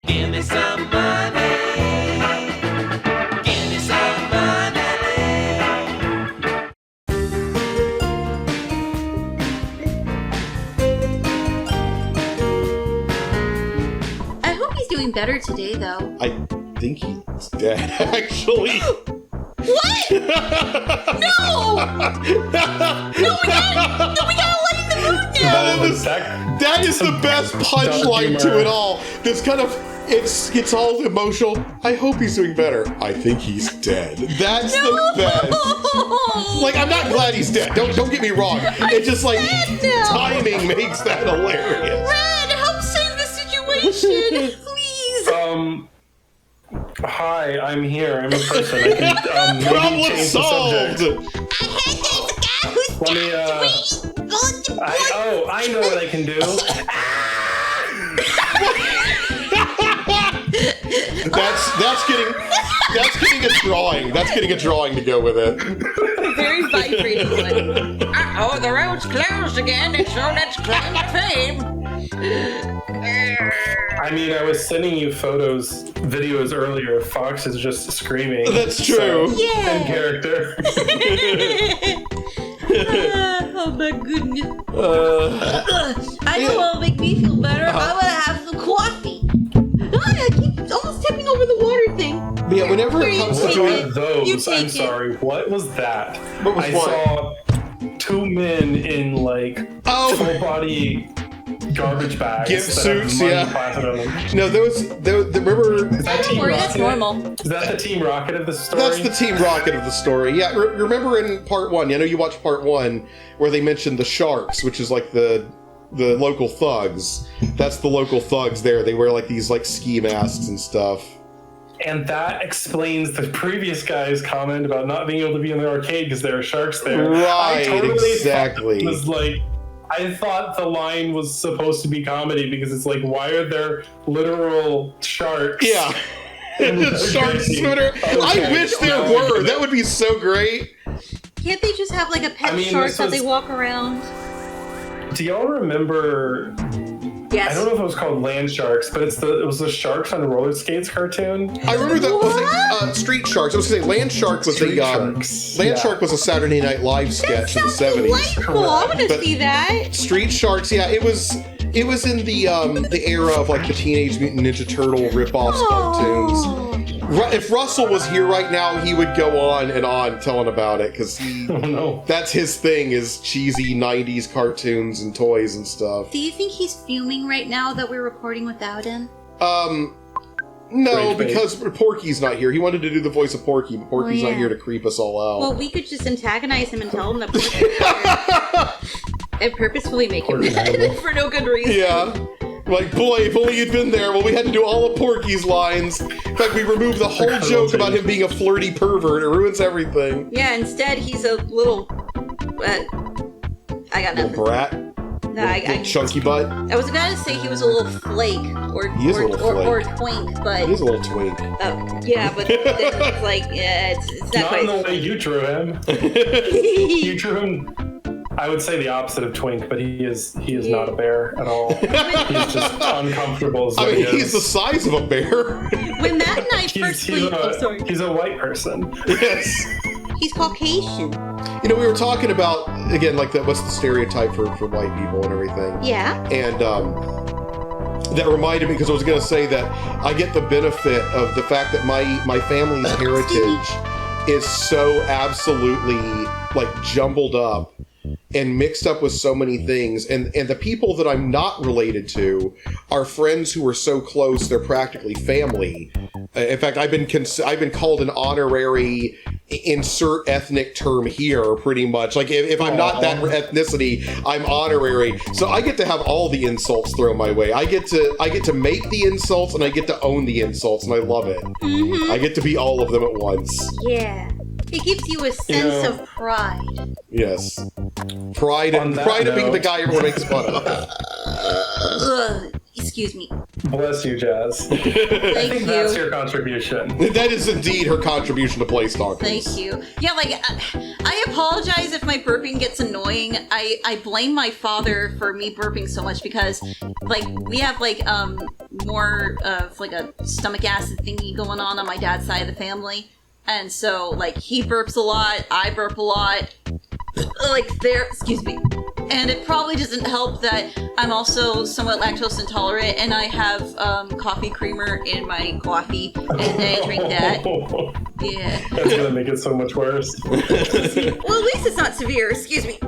Give me some money. Give me some money. I hope he's doing better today, though. I think he's dead, actually. What? No! No, we gotta let him know. That is the best punchline to it all. This kind of, it's all emotional. I hope he's doing better. I think he's dead. That's the best. Like, I'm not glad he's dead. Don't get me wrong. It's just like timing makes that hilarious. Red, help save the situation, please. Hi, I'm here. I'm a person. I can maybe Problem change solved. the subject. I know what I can do. That's getting a drawing. That's getting a drawing to go with it. Very vibrating one. Uh-oh, the road's closed again, and so let's claim fame. I mean, I was sending you videos earlier. Fox is just screaming. That's true. Yeah. In character. Oh my goodness. I know what'll make me feel better. I'm gonna have some coffee. I keep almost tipping over the water thing. Yeah, whenever it comes What to were those? take I'm it. sorry. What was that? What was I what? saw two men in like full body garbage bags. Gimp that have suits, money yeah. plastered on them. No, remember... Is that Team worry, Rocket? that's normal. Is that the Team Rocket of the story? That's the Team Rocket of the story. Yeah, remember in part 1, I know you watched part 1, where they mentioned the Sharks, which is like the local thugs. That's the local thugs there. They wear like these like ski masks and stuff. And that explains the previous guy's comment about not being able to be in the arcade because there are sharks there. Right, I totally exactly. thought it was like, I thought the line was supposed to be comedy because it's like, why are there literal sharks? Yeah. Shark switter. I wish there were. That would be so great. Can't they just have like a pet shark that they walk around? Do y'all remember? Yes. I don't know if it was called Land Sharks, but it was the Sharks on Roller Skates cartoon. I remember that was Street Sharks. I was going to say Land Shark was Shark was a Saturday Night Live sketch in the 70s. Delightful. I want to see that. Street Sharks, yeah, it was in the era of like the Teenage Mutant Ninja Turtle ripoffs cartoons. If Russell was here right now, he would go on and on telling about it because that's his thing, is cheesy 90s cartoons and toys and stuff. Do you think he's fuming right now that we're recording without him? No, because Porky's not here. He wanted to do the voice of Porky, but Porky's not here to creep us all out. Well, we could just antagonize him and tell him that Porky's and purposefully make him mad for no good reason. Yeah. Like, boy, if only you'd been there. Well, we had to do all of Porky's lines. In fact, we removed the whole joke about him being a flirty pervert. It ruins everything. Yeah, instead he's a little... I got nothing. Little brat? No, little chunky butt? I was gonna say he was a little flake or twink, but... He's a little twink. Yeah, but then it's like, it's not Not quite... in the way you drew him. You drew him... I would say the opposite of twink, but he is not a bear at all. He's just uncomfortable. He's the size of a bear. When that night first he's a white person. Yes. He's Caucasian. You know, we were talking about, again, like what's the stereotype for white people and everything. Yeah. And that reminded me, because I was going to say that I get the benefit of the fact that my family's heritage is so absolutely like jumbled up and mixed up with so many things, and the people that I'm not related to are friends who are so close they're practically family. In fact, I've been called an honorary insert ethnic term here, pretty much. Like if I'm not that ethnicity, I'm honorary. So I get to have all the insults thrown my way. I get to make the insults, and I get to own the insults, and I love it. Mm-hmm. I get to be all of them at once. Yeah. It gives you a sense of pride. Yes. Pride of being the guy everyone makes fun of. He's Excuse me. Bless you, Jazz. I Thank think you. that's your contribution. That is indeed her contribution to PlayStonkers. Thank you. Yeah, like, I apologize if my burping gets annoying. I blame my father for me burping so much because, like, we have, like, more of, like, a stomach acid thingy going on my dad's side of the family. And so, like, he burps a lot, I burp a lot. Like, excuse me. And it probably doesn't help that I'm also somewhat lactose intolerant and I have coffee creamer in my coffee and I drink that. Yeah. That's gonna make it so much worse. Well, at least it's not severe. Excuse me. She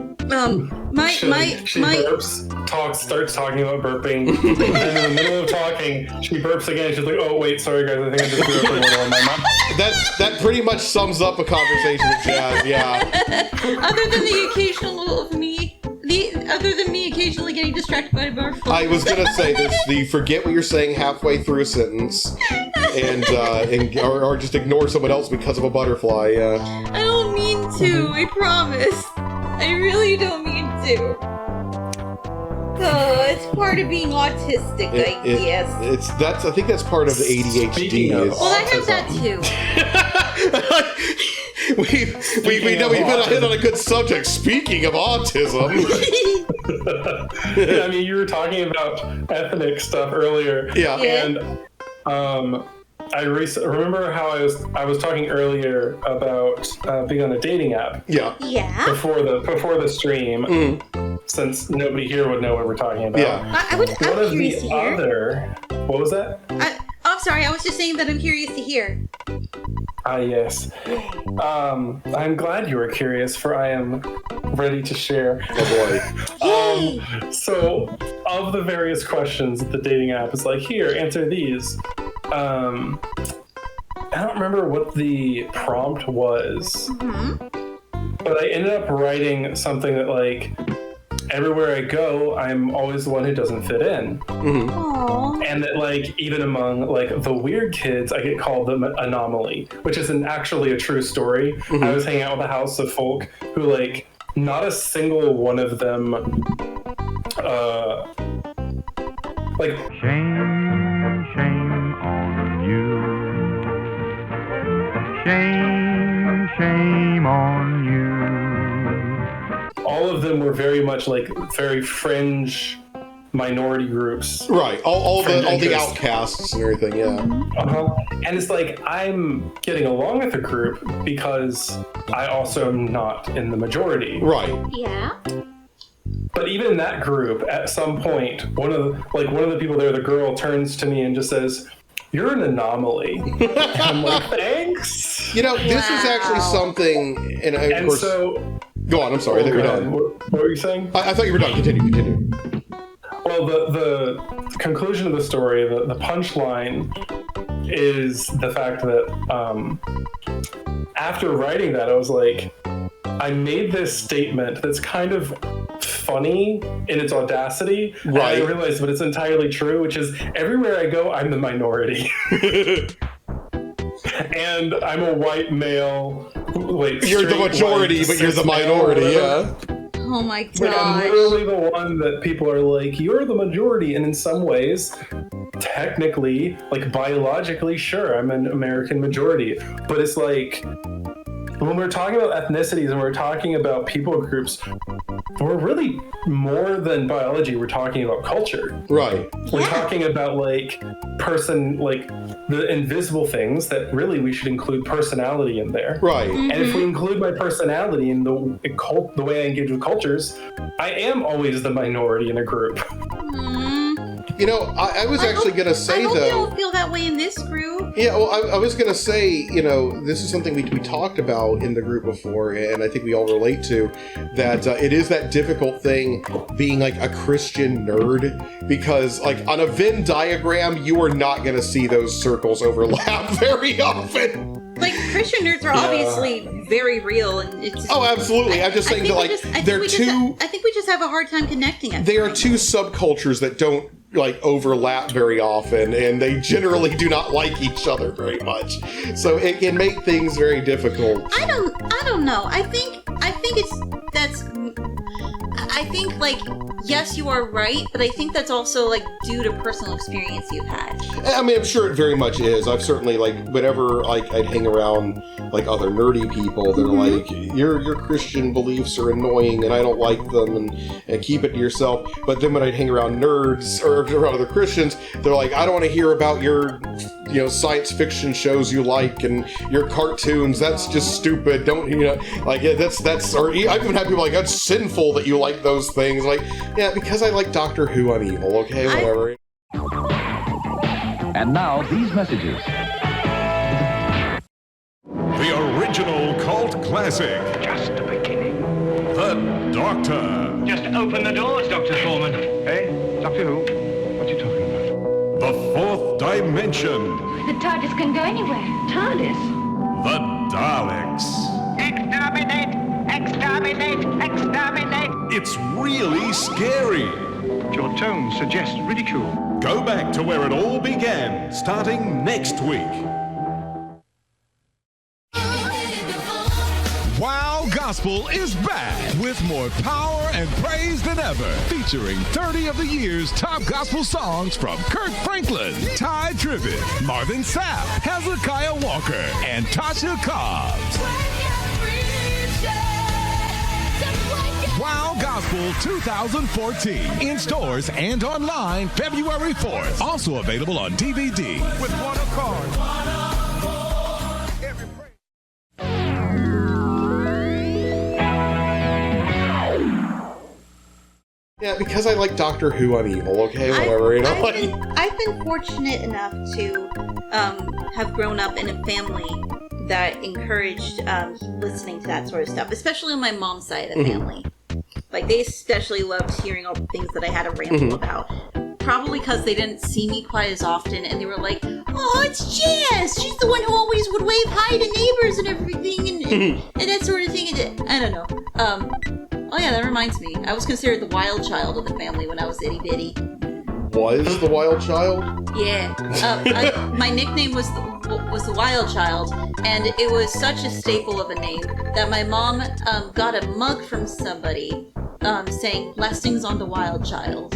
burps, starts talking about burping, and then in the middle of talking, she burps again. She's like, "Oh wait, sorry guys, I think I just threw up a little on my mouth." That pretty much sums up a conversation with Jazz. Yeah. Other than the occasional of me, other than me occasionally getting distracted by a barf. I was gonna say this: you forget what you're saying halfway through a sentence, or just ignore someone else because of a butterfly. Yeah. I don't mean to. I promise. I really don't mean to. Oh, it's part of being autistic, I guess. I think that's part of the ADHD. Speaking of Well, I have that too. we know we've hit on a good subject. Speaking of autism. I mean, you were talking about ethnic stuff earlier. Yeah. And I remember how I was talking earlier about being on a dating app. Yeah. Yeah. Before the stream, since nobody here would know what we're talking about. Yeah. I'm curious to hear. What was that? I'm sorry. I was just saying that I'm curious to hear. Yes. I'm glad you were curious, for I am ready to share. Oh boy. So, of the various questions that the dating app is like, here, answer these. I don't remember what the prompt was, but I ended up writing something that, like, everywhere I go, I'm always the one who doesn't fit in. Aww. And that, like, even among, like, the weird kids, I get called the anomaly, which is actually a true story. I was hanging out with a house of folk who, like, not a single one of them, like... Shame, shame on you. Shame, shame on you. All of them were very much, like, very fringe minority groups. Right. All the outcasts and everything, yeah. And it's like, I'm getting along with the group because I also am not in the majority. Right. Yeah. But even in that group, at some point, one of the people there, the girl, turns to me and just says, "You're an anomaly." And I'm like, thanks. You know, this is actually something, and of course... so... Go on, I'm sorry, I thought you were done. What were you saying? I thought you were done. Continue. Well, the conclusion of the story, the punchline, is the fact that after writing that, I was like, I made this statement that's kind of funny in its audacity. Right. And I realized, but it's entirely true, which is everywhere I go, I'm the minority. And I'm a white male. You're the majority, but you're the minority, yeah. Oh my god. Like, I'm literally the one that people are like, you're the majority. And in some ways, technically, like biologically, sure, I'm an American majority. But it's like, when we're talking about ethnicities and we're talking about people groups, we're really more than biology. We're talking about culture. Right. We're talking about like the invisible things that really we should include personality in there. Right. And if we include my personality in the way I engage with cultures, I am always the minority in a group. You know, I was actually going to say, I hope though... you don't feel that way in this group. Yeah, well, I was going to say, you know, this is something we talked about in the group before, and I think we all relate to, that it is that difficult thing being, like, a Christian nerd, because, like, on a Venn diagram, you are not going to see those circles overlap very often. Like, Christian nerds are obviously very real, and it's... Oh, absolutely. I'm just saying that, like, they're two... I think we just have a hard time connecting. They are two subcultures that don't, like, overlap very often, and they generally do not like each other very much. So it can make things very difficult. I don't know. I think like, yes, you are right, but I think that's also, like, due to personal experience you've had. I mean, I'm sure it very much is. I've certainly, like, whenever I'd hang around, like, other nerdy people, they're like, your Christian beliefs are annoying and I don't like them, and keep it to yourself. But then when I'd hang around nerds or around other Christians, they're like, I don't want to hear about your, science fiction shows you like and your cartoons. That's just stupid. Don't, like, that's, or I've even had people like, that's sinful that you like those things. Like, yeah, because I like Doctor Who, I'm evil, okay, whatever. And now, these messages. The original cult classic. Just a beginning. The Doctor. Just open the doors, Dr. Foreman. Hey, Doctor Who? What are you talking about? The Fourth Dimension. The TARDIS can go anywhere. TARDIS? The Daleks. Exterminate! Exterminate! Exterminate! It's really scary. Your tone suggests ridicule. Go back to where it all began, starting next week. Wild Gospel is back with more power and praise than ever, featuring 30 of the year's top gospel songs from Kirk Franklin, Ty Tribbett, Marvin Sapp, Hezekiah Walker, and Tasha Cobbs. Wild Gospel 2014 in stores and online February 4th. Also available on DVD. With one accord. Yeah, because I like Doctor Who, I'm evil, okay, whatever, I've been fortunate enough to have grown up in a family that encouraged listening to that sort of stuff, especially on my mom's side of the family. Like, they especially loved hearing all the things that I had to ramble about. Probably because they didn't see me quite as often, and they were like, oh, it's Jazz! She's the one who always would wave hi to neighbors and everything, and that sort of thing. And I don't know. Oh yeah, that reminds me. I was considered the wild child of the family when I was itty-bitty. Was the wild child? Yeah. My nickname was the Wild Child, and it was such a staple of a name that my mom got a mug from somebody saying, blessings on the Wild Child.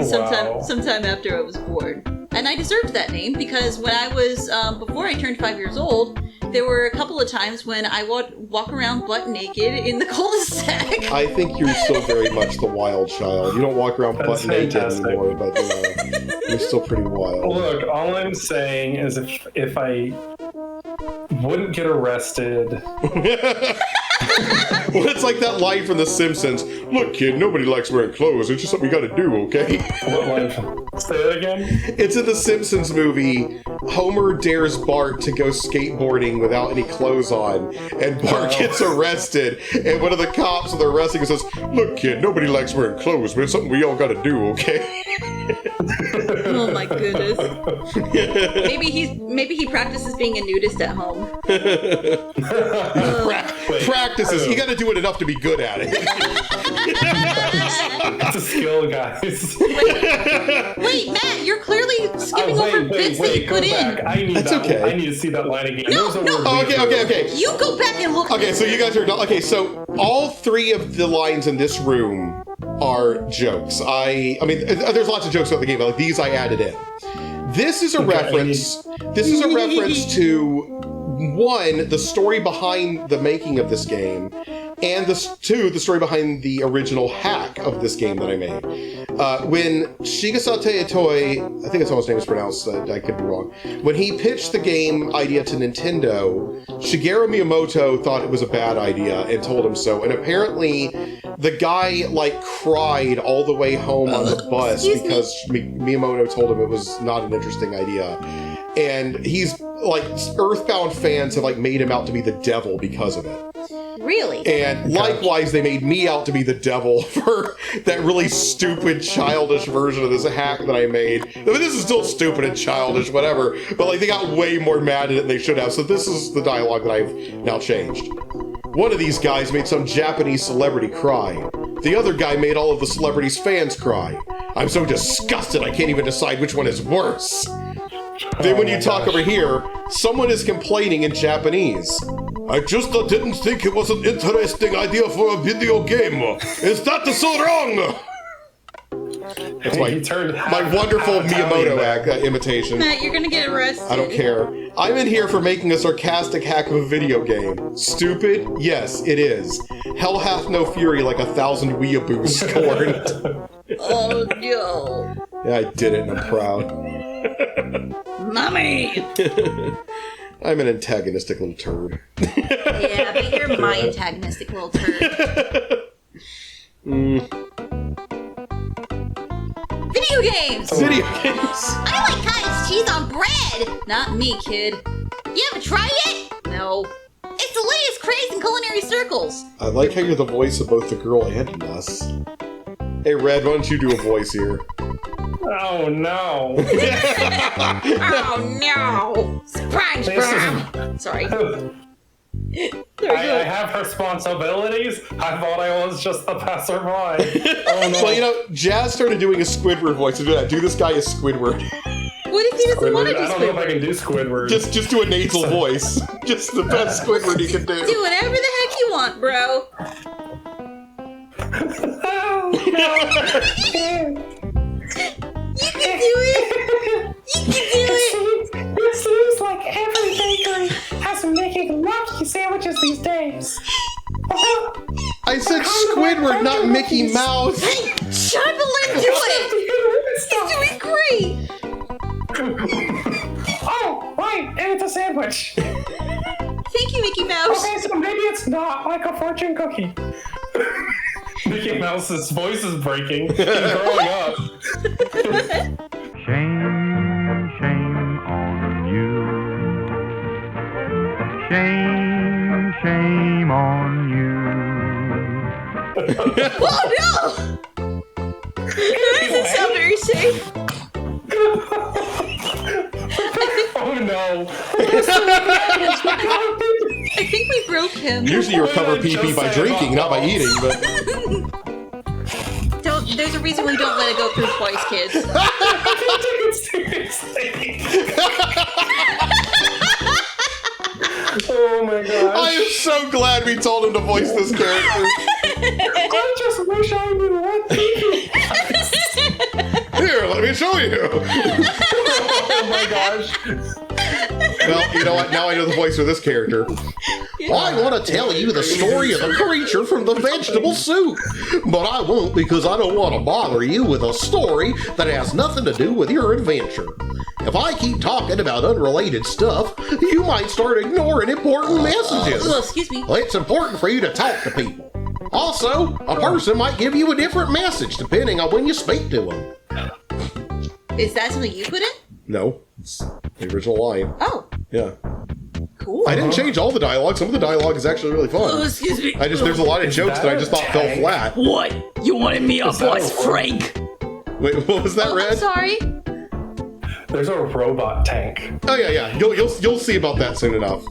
Sometime after I was born. And I deserved that name because when I was, before I turned 5 years old, there were a couple of times when I would walk around butt naked in the cul-de-sac. I think you're still very much the wild child. You don't walk around butt naked anymore, but you're still pretty wild. Look, all I'm saying is if I wouldn't get arrested... Well, it's like that line from The Simpsons. Look, kid, nobody likes wearing clothes. It's just something we gotta do, okay? What line? Say that again? It's in the Simpsons movie. Homer dares Bart to go skateboarding without any clothes on, and Bart gets arrested. And one of the cops that they're arresting says, "Look, kid, nobody likes wearing clothes, but it's something we all gotta do, okay?" Oh my goodness. Maybe he practices being a nudist at home. Practices. You gotta do it enough to be good at it. It's a skill, guys. Wait, Matt, you're clearly skipping over bits that you put in. Okay. I need to see that line again. No. Okay. You go back and look. Okay, so you guys are... Okay, so all three of the lines in this room are jokes. I mean, there's lots of jokes about the game, but like these I added in. This is a reference... This is a reference to, one, the story behind the making of this game, and the story behind the original hack of this game that I made. When Shigesate Itoi, I think that's how his name is pronounced, I could be wrong, when he pitched the game idea to Nintendo, Shigeru Miyamoto thought it was a bad idea and told him so, and apparently the guy, like, cried all the way home on the bus because Miyamoto told him it was not an interesting idea. And he's, like, EarthBound fans have, like, made him out to be the devil because of it. Really? And likewise, they made me out to be the devil for that really stupid, childish version of this hack that I made. I mean, this is still stupid and childish, whatever, but, like, they got way more mad at it than they should have, so this is the dialogue that I've now changed. One of these guys made some Japanese celebrity cry. The other guy made all of the celebrity's fans cry. I'm so disgusted I can't even decide which one is worse. Then when you talk over here, someone is complaining in Japanese. I just didn't think it was an interesting idea for a video game. Is that so wrong? It's my wonderful Miyamoto imitation. Matt, you're gonna get arrested. I don't care. I'm in here for making a sarcastic hack of a video game. Stupid? Yes, it is. Hell hath no fury like 1,000 Weeaboos Scorned. Oh no. Yeah, I did it and I'm proud. Mommy! I'm an antagonistic little turd. Yeah, but you're my antagonistic little turd. Video games! Video games! I like cottage cheese on bread! Not me, kid. You ever tried it? No. It's the latest craze in culinary circles. I like how you're the voice of both the girl and us. Hey, Red, why don't you do a voice here? Oh no! Oh no! Surprise, bro! Sorry. I have responsibilities. I thought I was just the passerby. Oh no! Well, you know, Jazz started doing a Squidward voice. So do this guy as Squidward. What if he doesn't want to do I don't know if I Squidward? can do Squidward. Just do a nasal voice. Just the best Squidward you can do. Do whatever the heck you want, bro. You can do it! You can do it! It seems like every bakery has been making lucky sandwiches these days. I said Squidward, not Mickey Mouse. Hey, shut up and let him do it! He's doing great! Oh, right, and it's a sandwich. Thank you, Mickey Mouse. Okay, so maybe it's not like a fortune cookie. Mickey Mouse's voice is breaking. He's growing up. Shame, shame on you. Shame, shame on you. Oh no! That doesn't sound very safe. Oh no! I think we broke him. Usually you recover PP by drinking, not by eating, but... There's a reason we don't let it go through twice, kids. I can't take it seriously. Oh my gosh. I am so glad we told him to voice this character. I just wish I knew what Here, let me show you. Oh my gosh. Well, you know what? Now I know the voice of this character. I want to tell you the story of the creature from the vegetable soup, but I won't because I don't want to bother you with a story that has nothing to do with your adventure. If I keep talking about unrelated stuff, you might start ignoring important messages. Oh, excuse me. It's important for you to talk to people. Also, a person might give you a different message depending on when you speak to them. Is that something you put in? No, it's the original line. Oh, Yeah. cool. I didn't change all the dialogue. Some of the dialogue is actually really Oh, fun. excuse me. There's a lot of jokes that I just thought fell flat. What? You wanted me up, boss Frank? Wait, what was that, I'm Red? sorry. There's a robot tank. Oh yeah. You'll see about that soon enough.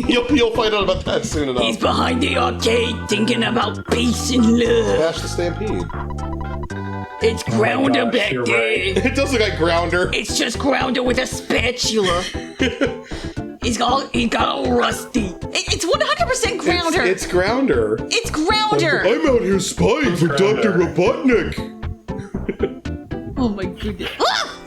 you'll find out about that soon enough. He's behind the arcade thinking about peace and love. Bash the Stampede. It's Grounder gosh, back you're there. It does look like Grounder. It's just Grounder with a spatula. He got all rusty. It's 100% Grounder. It's Grounder. It's Grounder. I'm out here spying for Dr. Robotnik. Oh my goodness. Ah!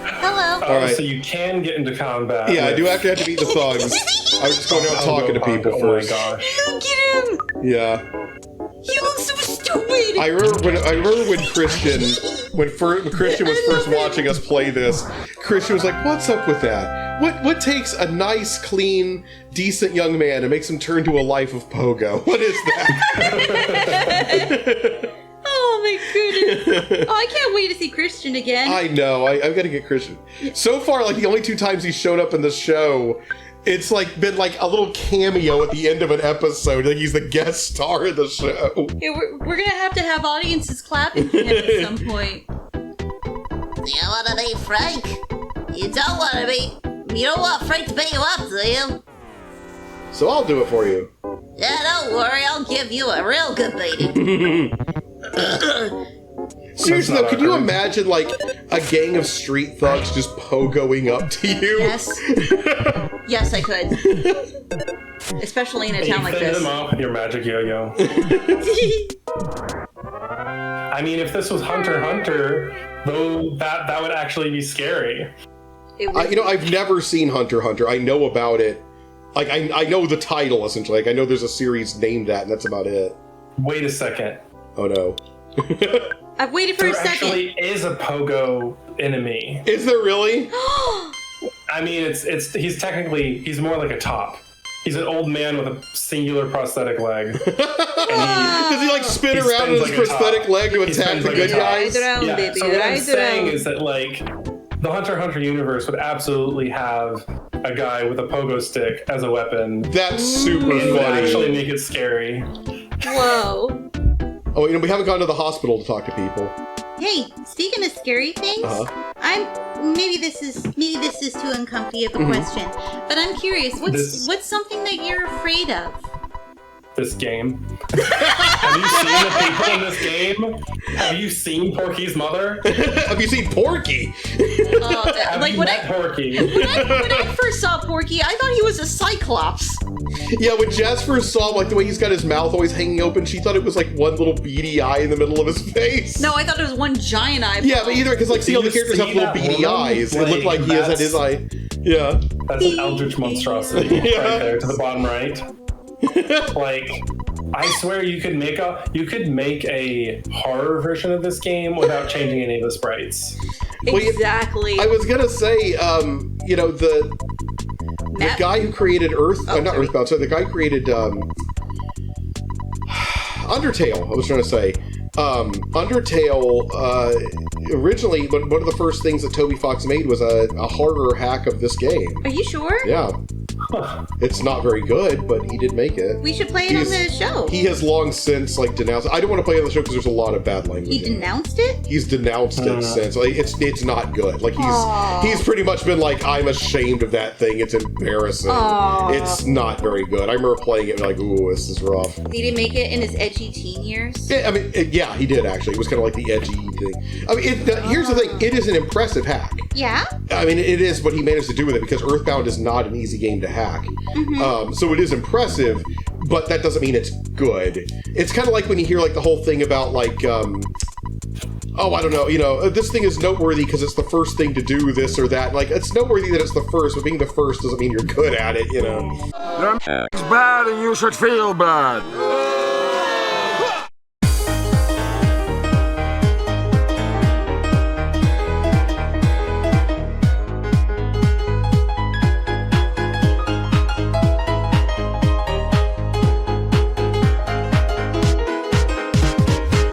Hello. All right. So you can get into combat. Yeah, I with- do have to beat the thugs. I was just going out talking to people first. Oh my gosh. Look at him. Yeah. He looks so stupid. I remember when Christian was first watching us play this. Christian was like, "What's up with that? What takes a nice, clean, decent young man and makes him turn to a life of pogo? What is that?" Oh my goodness. Oh, I can't wait to see Christian again. I know. I've got to get Christian. So far, like the only 2 times he's shown up in the show, it's like been like a little cameo at the end of an episode. Like he's the guest star of the show. Yeah, we're gonna have audiences clapping for him at some point. You wanna be Frank? You don't wanna be. You don't want Frank to pay you up, do you? So I'll do it for you. Yeah, don't worry. I'll give you a real good beating. Seriously though, could you imagine like a gang of street thugs just pogoing up to you? Yes. Yes, I could. especially in a And town you like fend this. them off with your magic yo-yo. I mean, if this was Hunter x Hunter, though, that would actually be scary. I've never seen Hunter x Hunter. I know about it. Like, I know the title, essentially. Like, I know there's a series named that, and that's about it. Wait a second. Oh, no. I've waited for a There second. actually is a Pogo enemy. Is there really? I mean, he's more like a top. He's an old man with a singular prosthetic leg. Does he like spin he around in spins his like a prosthetic top. leg to He attack spins the like a good top. guys? Ride around, So what I'm ride saying around. is that like the Hunter x Hunter universe would absolutely have a guy with a pogo stick as a weapon. That's super It would actually funny. make it scary. Whoa. Oh, we haven't gone to the hospital to talk to people. Hey, speaking of scary things, maybe this is too uncomfy of a question, but I'm curious. What's something that you're afraid of? This game. Have you seen the people in this game? Have you seen Porky's mother? Have you seen Porky? Have you met Porky? When I first saw Porky, I thought he was a Cyclops. Yeah, when Jess first saw him, like the way he's got his mouth always hanging open, she thought it was like one little beady eye in the middle of his face. No, I thought it was one giant eye. Yeah, but either because like see all the You characters have see little that beady woman? eyes. It looked like he has at his eye. Yeah. That's an eldritch monstrosity right there to the bottom right. Like, I swear you could make a horror version of this game without changing any of the sprites. Exactly. I was gonna say, the guy who created not EarthBound, so the guy who created Undertale, I was trying to say. Undertale, originally, one of the first things that Toby Fox made was a horror hack of this game. Are you sure? Yeah. It's not very good, but he did make it. We should play it on the show. He has long since denounced it. I don't want to play it on the show because there's a lot of bad language. He denounced it? He's denounced it since. Like, it's not good. Like he's pretty much been like, I'm ashamed of that thing. It's embarrassing. It's not very good. I remember playing it and like, ooh, this is rough. He didn't make it in his edgy teen years? Yeah, I mean, yeah, he did actually. It was kind of like the edgy thing. I mean, here's the thing. It is an impressive hack. Yeah? I mean, it is what he managed to do with it because EarthBound is not an easy game to hack. So it is impressive, but that doesn't mean it's good. It's kind of like when you hear like the whole thing about like, I don't know, this thing is noteworthy because it's the first thing to do this or that. Like, it's noteworthy that it's the first, but being the first doesn't mean you're good at it, It's bad and you should feel bad.